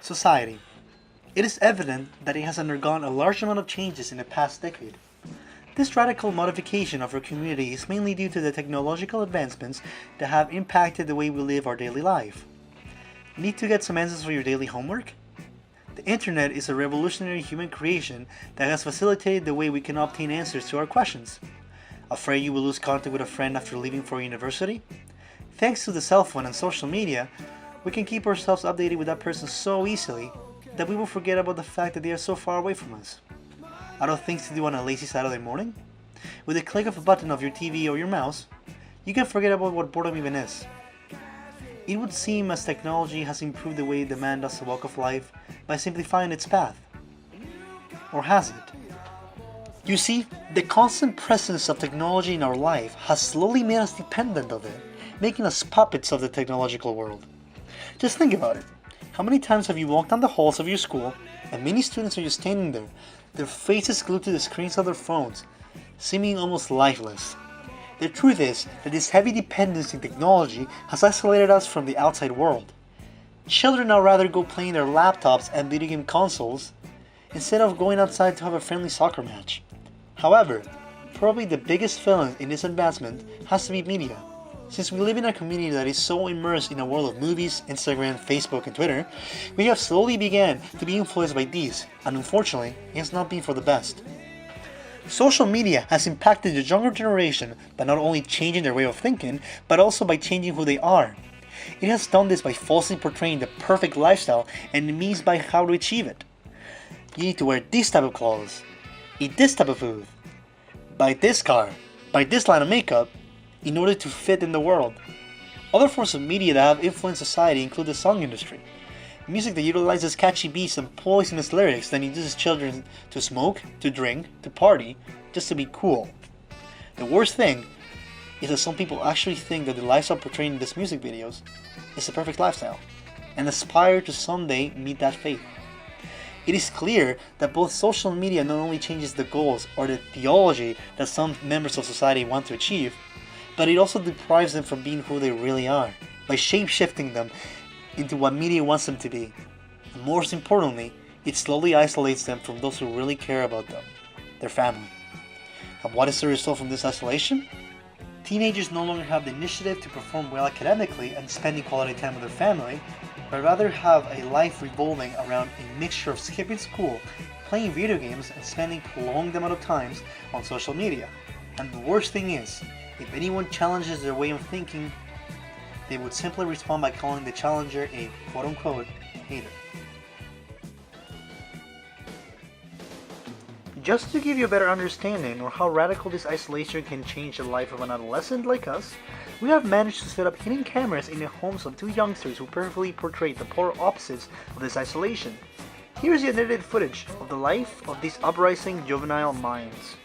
Society. It is evident that it has undergone a large amount of changes in the past decade. This radical modification of our community is mainly due to the technological advancements that have impacted the way we live our daily life. Need to get some answers for your daily homework? The internet is a revolutionary human creation that has facilitated the way we can obtain answers to our questions. Afraid you will lose contact with a friend after leaving for university? Thanks to the cell phone and social media, we can keep ourselves updated with that person so easily that we will forget about the fact that they are so far away from us. Out of things to do on a lazy Saturday morning? With a click of a button of your TV or your mouse, you can forget about what boredom even is. It would seem as technology has improved the way man does the walk of life by simplifying its path. Or has it? You see, the constant presence of technology in our life has slowly made us dependent of it, making us puppets of the technological world. Just think about it. How many times have you walked down the halls of your school and many students are just standing there, their faces glued to the screens of their phones, seeming almost lifeless? The truth is that this heavy dependence in technology has isolated us from the outside world. Children now rather go playing their laptops and video game consoles instead of going outside to have a friendly soccer match. However, probably the biggest villain in this advancement has to be media. Since we live in a community that is so immersed in a world of movies, Instagram, Facebook, and Twitter, we have slowly began to be influenced by these, and unfortunately, it has not been for the best. Social media has impacted the younger generation by not only changing their way of thinking, but also by changing who they are. It has done this by falsely portraying the perfect lifestyle and means by how to achieve it. You need to wear this type of clothes, eat this type of food, buy this car, buy this line of makeup, in order to fit in the world. Other forms of media that have influenced society include the song industry. Music that utilizes catchy beats and poisonous lyrics that induces children to smoke, to drink, to party, just to be cool. The worst thing is that some people actually think that the lifestyle portrayed in these music videos is the perfect lifestyle, and aspire to someday meet that fate. It is clear that both social media not only changes the goals or the theology that some members of society want to achieve, but it also deprives them from being who they really are, by shape-shifting them into what media wants them to be. And most importantly, it slowly isolates them from those who really care about them, their family. And what is the result from this isolation? Teenagers no longer have the initiative to perform well academically and spending quality time with their family, but rather have a life revolving around a mixture of skipping school, playing video games, and spending prolonged amount of times on social media. And the worst thing is, if anyone challenges their way of thinking, they would simply respond by calling the challenger a quote-unquote hater. Just to give you a better understanding of how radical this isolation can change the life of an adolescent like us, we have managed to set up hidden cameras in the homes of two youngsters who perfectly portray the polar opposites of this isolation. Here's the edited footage of the life of these uprising juvenile minds.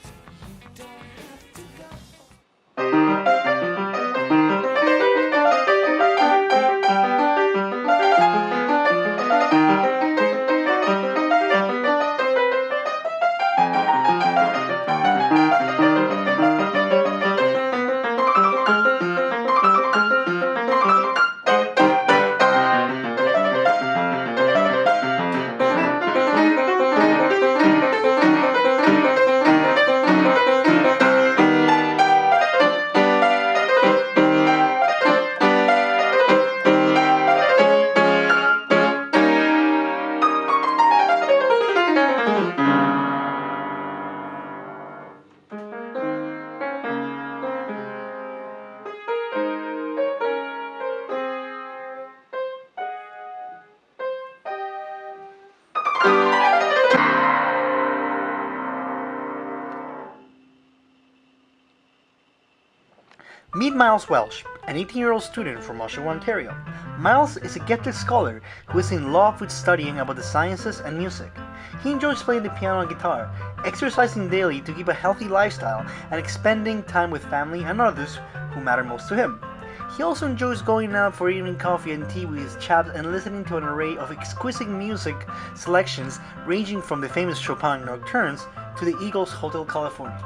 Meet Miles Welsh, an 18-year-old student from Oshawa, Ontario. Miles is a gifted scholar who is in love with studying about the sciences and music. He enjoys playing the piano and guitar, exercising daily to keep a healthy lifestyle, and expending time with family and others who matter most to him. He also enjoys going out for evening coffee and tea with his chaps and listening to an array of exquisite music selections ranging from the famous Chopin Nocturnes to the Eagles' Hotel California.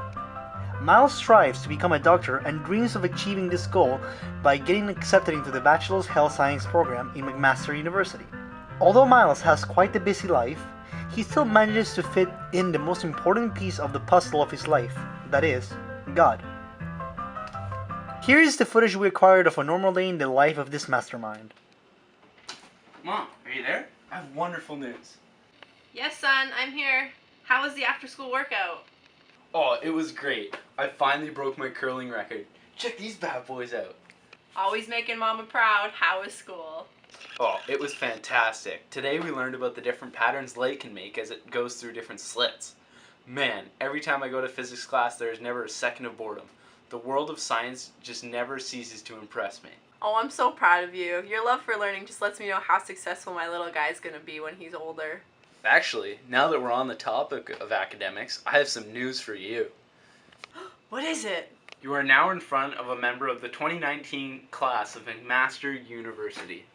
Miles strives to become a doctor and dreams of achieving this goal by getting accepted into the Bachelor's Health Science program in McMaster University. Although Miles has quite a busy life, he still manages to fit in the most important piece of the puzzle of his life, that is, God. Here is the footage we acquired of a normal day in the life of this mastermind. Mom, are you there? I have wonderful news. Yes, son, I'm here. How was the after-school workout? Oh, it was great. I finally broke my curling record. Check these bad boys out. Always making Mama proud. How was school? Oh, it was fantastic. Today we learned about the different patterns light can make as it goes through different slits. Man, every time I go to physics class, there is never a second of boredom. The world of science just never ceases to impress me. Oh, I'm so proud of you. Your love for learning just lets me know how successful my little guy's gonna be when he's older. Actually, now that we're on the topic of academics, I have some news for you. What is it? You are now in front of a member of the 2019 class of McMaster University.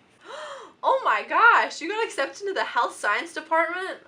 Oh my gosh, you got accepted into the health science department?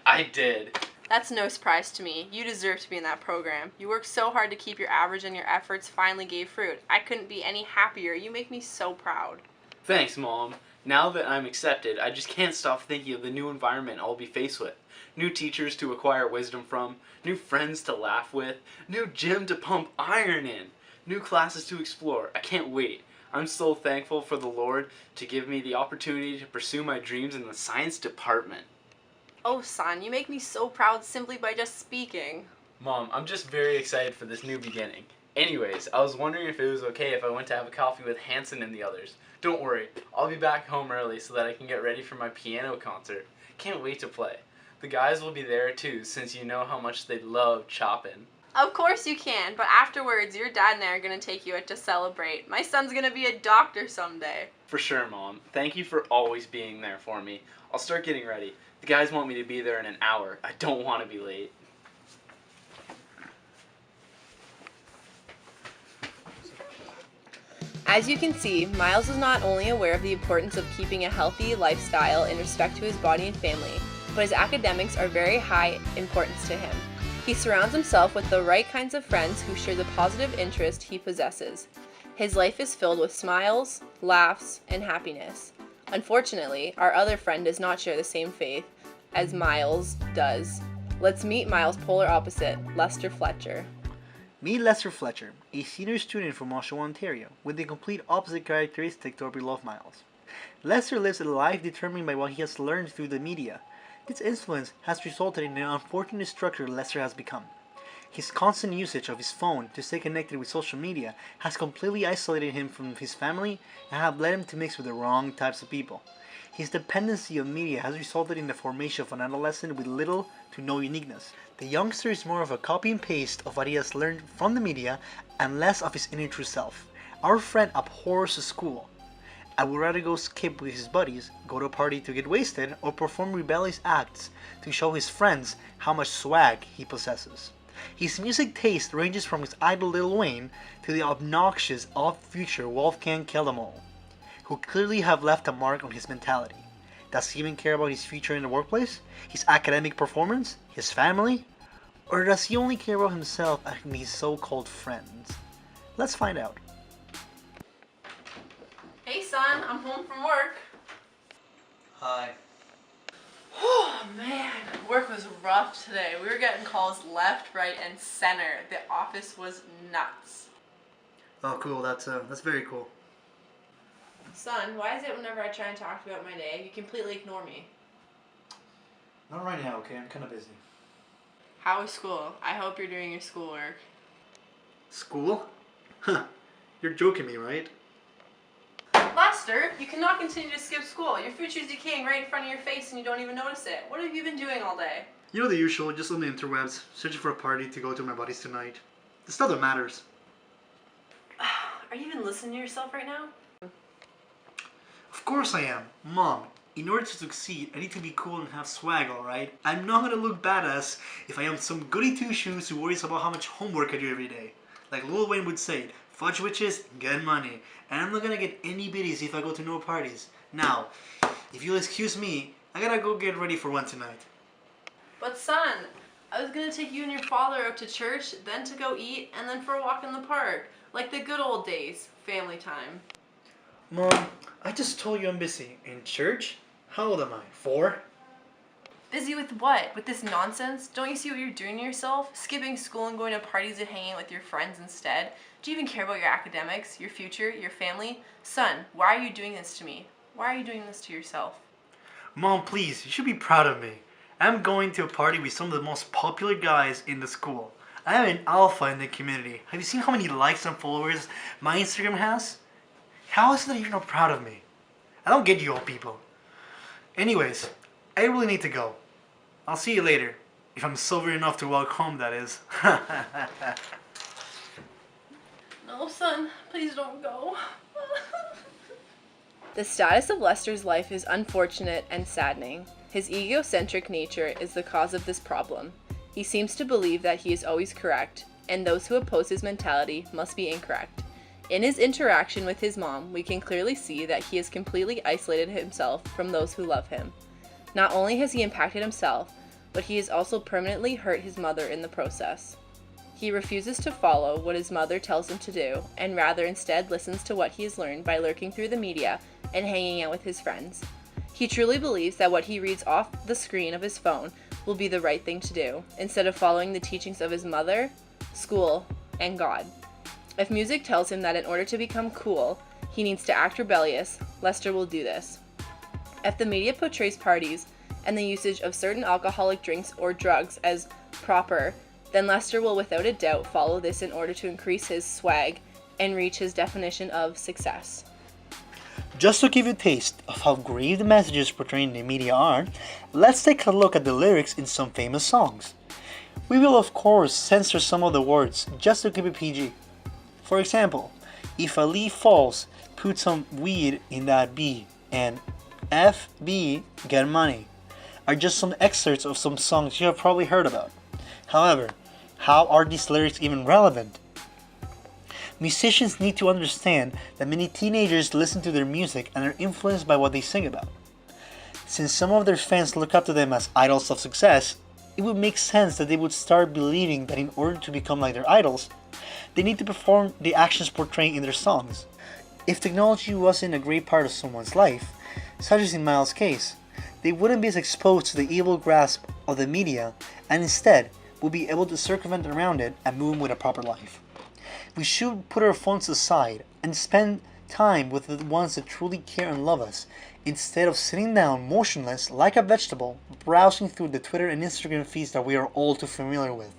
I did. That's no surprise to me. You deserve to be in that program. You worked so hard to keep your average and your efforts finally gave fruit. I couldn't be any happier. You make me so proud. Thanks, Mom. Now that I'm accepted, I just can't stop thinking of the new environment I'll be faced with. New teachers to acquire wisdom from, new friends to laugh with, new gym to pump iron in, new classes to explore. I can't wait. I'm so thankful for the Lord to give me the opportunity to pursue my dreams in the science department. Oh, son, you make me so proud simply by just speaking. Mom, I'm just very excited for this new beginning. Anyways, I was wondering if it was okay if I went to have a coffee with Hanson and the others. Don't worry, I'll be back home early so that I can get ready for my piano concert. Can't wait to play. The guys will be there too, since you know how much they love chopping. Of course you can, but afterwards your dad and I are going to take you out to celebrate. My son's going to be a doctor someday. For sure, Mom. Thank you for always being there for me. I'll start getting ready. The guys want me to be there in an hour. I don't want to be late. As you can see, Miles is not only aware of the importance of keeping a healthy lifestyle in respect to his body and family, but his academics are very high importance to him. He surrounds himself with the right kinds of friends who share the positive interest he possesses. His life is filled with smiles, laughs, and happiness. Unfortunately, our other friend does not share the same faith as Miles does. Let's meet Miles' polar opposite, Lester Fletcher. Meet Lester Fletcher, a senior student from Oshawa, Ontario, with the complete opposite characteristic to our beloved Miles. Lester lives a life determined by what he has learned through the media. Its influence has resulted in the unfortunate structure Lester has become. His constant usage of his phone to stay connected with social media has completely isolated him from his family and have led him to mix with the wrong types of people. His dependency on media has resulted in the formation of an adolescent with little to no uniqueness. The youngster is more of a copy and paste of what he has learned from the media and less of his inner true self. Our friend abhors school and would rather go skip with his buddies, go to a party to get wasted, or perform rebellious acts to show his friends how much swag he possesses. His music taste ranges from his idol Lil Wayne to the obnoxious off-future Wolfgang Keldemol, who clearly have left a mark on his mentality. Does he even care about his future in the workplace, his academic performance, his family? Or does he only care about himself and his so-called friends? Let's find out. Hey son, I'm home from work. Hi. Oh man, work was rough today. We were getting calls left, right, and center. The office was nuts. Oh, cool. That's very cool. Son, why is it whenever I try and talk to you about my day, you completely ignore me? Not right now, okay? I'm kind of busy. How was school? I hope you're doing your schoolwork. School? Huh. You're joking me, right? Lester, you cannot continue to skip school. Your future's decaying right in front of your face and you don't even notice it. What have you been doing all day? You know the usual, just on the interwebs, searching for a party to go to my buddies tonight. The stuff that matters. Are you even listening to yourself right now? Of course I am. Mom, in order to succeed, I need to be cool and have swag, alright? I'm not gonna look badass if I am some goody two-shoes who worries about how much homework I do every day. Like Lil Wayne would say, fudge witches, get money. And I'm not gonna get any biddies if I go to no parties. Now, if you'll excuse me, I gotta go get ready for one tonight. But son, I was gonna take you and your father out to church, then to go eat, and then for a walk in the park. Like the good old days. Family time. Mom, I just told you I'm busy. In church? How old am I? 4? Busy with what? With this nonsense? Don't you see what you're doing to yourself? Skipping school and going to parties and hanging with your friends instead? Do you even care about your academics, your future, your family? Son, why are you doing this to me? Why are you doing this to yourself? Mom, please, you should be proud of me. I'm going to a party with some of the most popular guys in the school. I am an alpha in the community. Have you seen how many likes and followers my Instagram has? How is it that you're not proud of me? I don't get you old people. Anyways, I really need to go. I'll see you later. If I'm sober enough to walk home, that is. No, son, please don't go. The status of Lester's life is unfortunate and saddening. His egocentric nature is the cause of this problem. He seems to believe that he is always correct, and those who oppose his mentality must be incorrect. In his interaction with his mom, we can clearly see that he has completely isolated himself from those who love him. Not only has he impacted himself, but he has also permanently hurt his mother in the process. He refuses to follow what his mother tells him to do, and rather instead listens to what he has learned by lurking through the media and hanging out with his friends. He truly believes that what he reads off the screen of his phone will be the right thing to do, instead of following the teachings of his mother, school, and God. If music tells him that in order to become cool, he needs to act rebellious, Lester will do this. If the media portrays parties and the usage of certain alcoholic drinks or drugs as proper, then Lester will without a doubt follow this in order to increase his swag and reach his definition of success. Just to give you a taste of how grave the messages portrayed in the media are, let's take a look at the lyrics in some famous songs. We will of course censor some of the words just to keep it PG. For example, if a leaf falls, put some weed in that bee, and FB, get money, are just some excerpts of some songs you have probably heard about. However, how are these lyrics even relevant? Musicians need to understand that many teenagers listen to their music and are influenced by what they sing about. Since some of their fans look up to them as idols of success, it would make sense that they would start believing that in order to become like their idols, they need to perform the actions portrayed in their songs. If technology wasn't a great part of someone's life, such as in Miles' case, they wouldn't be as exposed to the evil grasp of the media and instead would be able to circumvent around it and move with a proper life. We should put our phones aside and spend time with the ones that truly care and love us, instead of sitting down motionless like a vegetable, browsing through the Twitter and Instagram feeds that we are all too familiar with.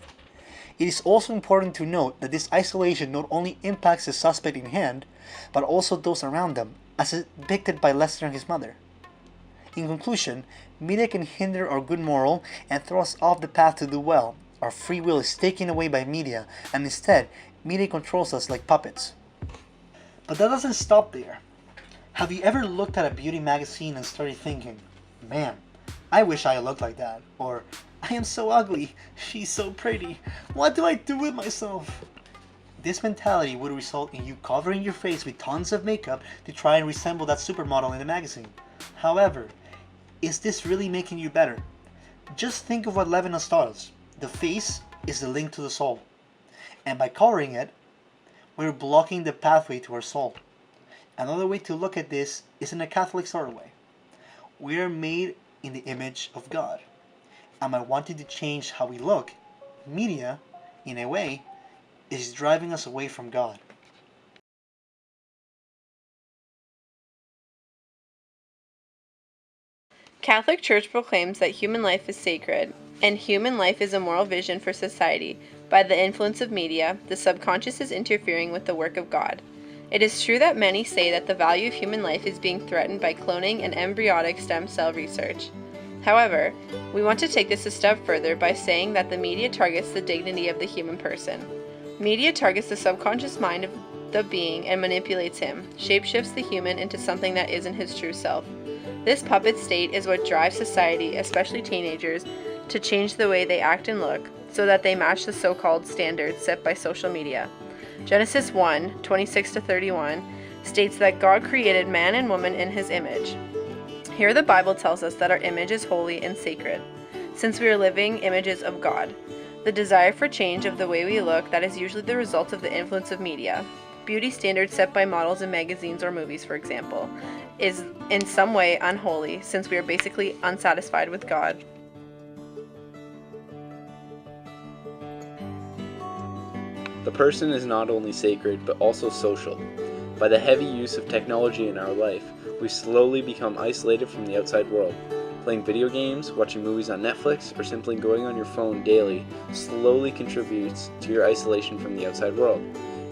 It is also important to note that this isolation not only impacts the suspect in hand, but also those around them, as depicted by Lester and his mother. In conclusion, media can hinder our good moral and throw us off the path to do well. Our free will is taken away by media, and instead, media controls us like puppets. But that doesn't stop there. Have you ever looked at a beauty magazine and started thinking, man, I wish I looked like that, or I am so ugly, she's so pretty, what do I do with myself? This mentality would result in you covering your face with tons of makeup to try and resemble that supermodel in the magazine. However, is this really making you better? Just think of what Levinas taught us. The face is the link to the soul. And by covering it, we're blocking the pathway to our soul. Another way to look at this is in a Catholic sort of way. We are made in the image of God. And by wanting to change how we look, media, in a way, is driving us away from God. Catholic Church proclaims that human life is sacred, and human life is a moral vision for society. By the influence of media, the subconscious is interfering with the work of God. It is true that many say that the value of human life is being threatened by cloning and embryonic stem cell research. However, we want to take this a step further by saying that the media targets the dignity of the human person. Media targets the subconscious mind of the being and manipulates him, shapeshifts the human into something that isn't his true self. This puppet state is what drives society, especially teenagers, to change the way they act and look, so that they match the so-called standards set by social media. Genesis 1:26-31 states that God created man and woman in his image. Here the Bible tells us that our image is holy and sacred, since we are living images of God. The desire for change of the way we look, that is usually the result of the influence of media. beauty standards set by models in magazines or movies, for example, is in some way unholy, since we are basically unsatisfied with God. The person is not only sacred, but also social. By the heavy use of technology in our life, we slowly become isolated from the outside world. Playing video games, watching movies on Netflix, or simply going on your phone daily slowly contributes to your isolation from the outside world,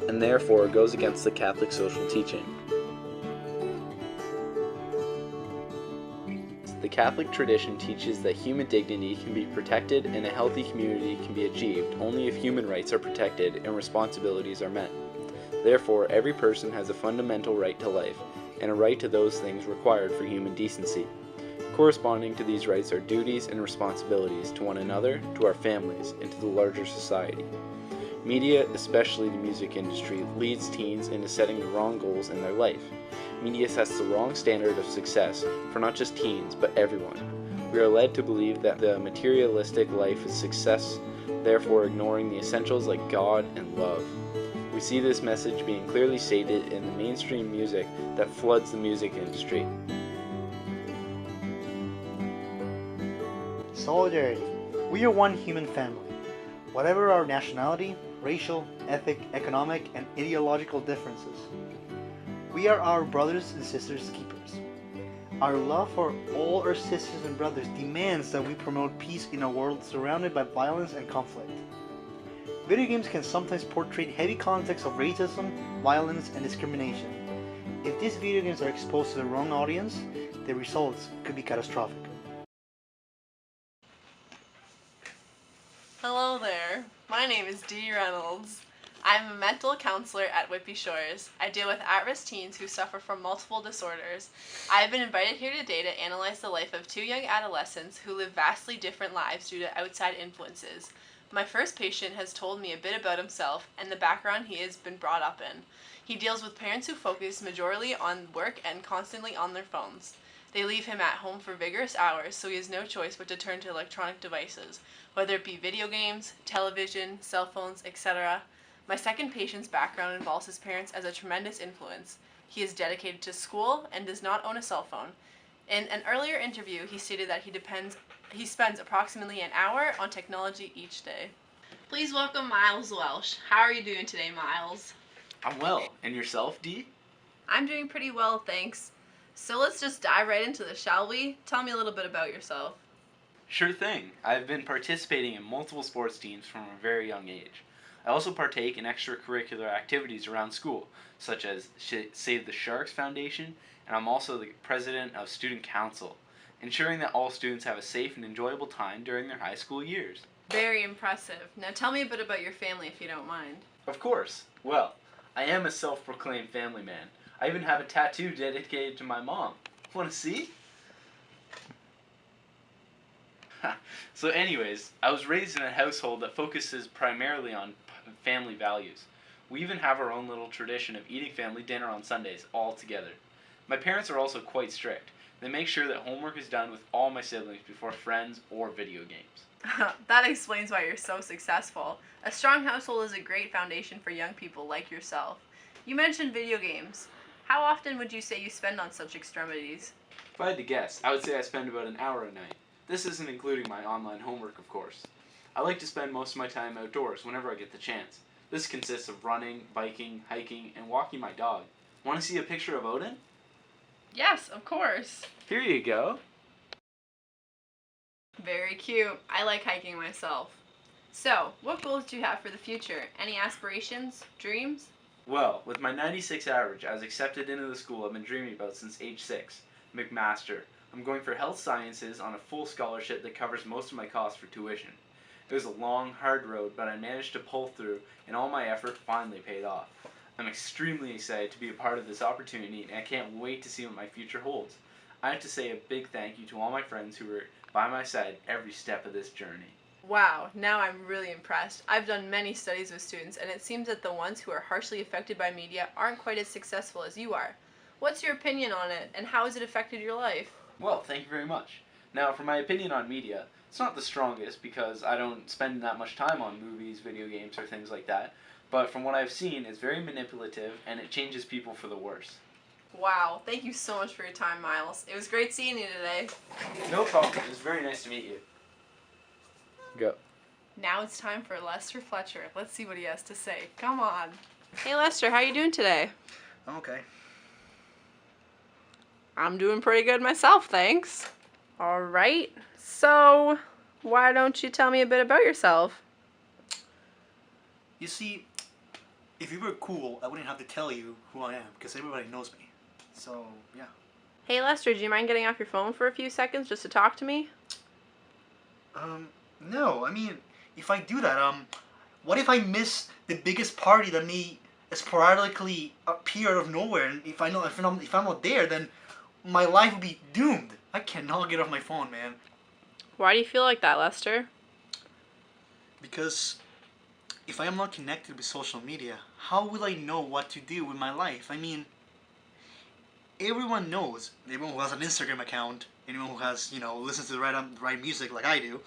and therefore goes against the Catholic social teaching. The Catholic tradition teaches that human dignity can be protected and a healthy community can be achieved only if human rights are protected and responsibilities are met. Therefore, every person has a fundamental right to life and a right to those things required for human decency. Corresponding to these rights are duties and responsibilities to one another, to our families, and to the larger society. Media, especially the music industry, leads teens into setting the wrong goals in their life. Media sets the wrong standard of success for not just teens, but everyone. We are led to believe that the materialistic life is success, therefore ignoring the essentials like God and love. We see this message being clearly stated in the mainstream music that floods the music industry. Solidarity. We are one human family. Whatever our nationality, racial, ethnic, economic, and ideological differences, we are our brothers and sisters' keepers. Our love for all our sisters and brothers demands that we promote peace in a world surrounded by violence and conflict. Video games can sometimes portray heavy context of racism, violence, and discrimination. If these video games are exposed to the wrong audience, the results could be catastrophic. Hello there. My name is Dee Reynolds. I'm a mental counselor at Whitby Shores. I deal with at-risk teens who suffer from multiple disorders. I have been invited here today to analyze the life of two young adolescents who live vastly different lives due to outside influences. My first patient has told me a bit about himself and the background he has been brought up in. He deals with parents who focus majorly on work and constantly on their phones. They leave him at home for vigorous hours, so he has no choice but to turn to electronic devices, whether it be video games, television, cell phones, etc. My second patient's background involves his parents as a tremendous influence. He is dedicated to school and does not own a cell phone. In an earlier interview, he stated that he spends approximately an hour on technology each day. Please welcome Miles Welsh. How are you doing today, Miles? I'm well. And yourself, Dee? I'm doing pretty well, thanks. So let's just dive right into this, shall we? Tell me a little bit about yourself. Sure thing. I've been participating in multiple sports teams from a very young age. I also partake in extracurricular activities around school, such as Save the Sharks Foundation, and I'm also the president of Student Council, ensuring that all students have a safe and enjoyable time during their high school years. Very impressive. Now tell me a bit about your family if you don't mind. Of course. Well, I am a self-proclaimed family man. I even have a tattoo dedicated to my mom. Want to see? So anyways, I was raised in a household that focuses primarily on family values. We even have our own little tradition of eating family dinner on Sundays all together. My parents are also quite strict. They make sure that homework is done with all my siblings before friends or video games. That explains why you're so successful. A strong household is a great foundation for young people like yourself. You mentioned video games. How often would you say you spend on such extremities? If I had to guess, I would say I spend about an hour a night. This isn't including my online homework, of course. I like to spend most of my time outdoors whenever I get the chance. This consists of running, biking, hiking, and walking my dog. Want to see a picture of Odin? Yes, of course. Here you go. Very cute. I like hiking myself. So, what goals do you have for the future? Any aspirations? Dreams? Well, with my 96 average, I was accepted into the school I've been dreaming about since age 6, McMaster. I'm going for health sciences on a full scholarship that covers most of my costs for tuition. It was a long, hard road, but I managed to pull through, and all my effort finally paid off. I'm extremely excited to be a part of this opportunity, and I can't wait to see what my future holds. I have to say a big thank you to all my friends who were by my side every step of this journey. Wow, now I'm really impressed. I've done many studies with students, and it seems that the ones who are harshly affected by media aren't quite as successful as you are. What's your opinion on it, and how has it affected your life? Well, thank you very much. Now, for my opinion on media, it's not the strongest because I don't spend that much time on movies, video games, or things like that, but from what I've seen, it's very manipulative and it changes people for the worse. Wow, thank you so much for your time, Miles. It was great seeing you today. No problem. It was very nice to meet you. Go. Now it's time for Lester Fletcher. Let's see what he has to say. Come on. Hey Lester, how you doing today? Okay. I'm doing pretty good myself, thanks. All right. So, why don't you tell me a bit about yourself? You see, if you were cool, I wouldn't have to tell you who I am, because everybody knows me. So, yeah. Hey Lester, do you mind getting off your phone for a few seconds just to talk to me? No, I mean, if I do that, what if I miss the biggest party that may sporadically appear out of nowhere, and if I'm not there, then my life will be doomed. I cannot get off my phone, man. Why do you feel like that, Lester? Because if I am not connected with social media, how will I know what to do with my life? I mean, everyone knows, everyone who has an Instagram account, anyone who has, listens to the right music like I do,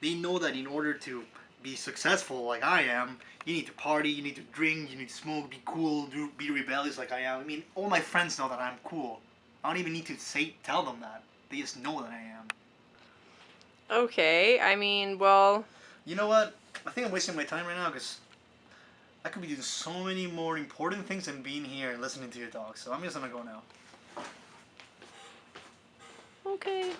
they know that in order to be successful like I am, you need to party, you need to drink, you need to smoke, be cool, be rebellious like I am. I mean, all my friends know that I'm cool. I don't even need to tell them that. They just know that I am. Okay, I mean, well... You know what? I think I'm wasting my time right now because I could be doing so many more important things than being here and listening to your talk. So I'm just gonna go now. Okay.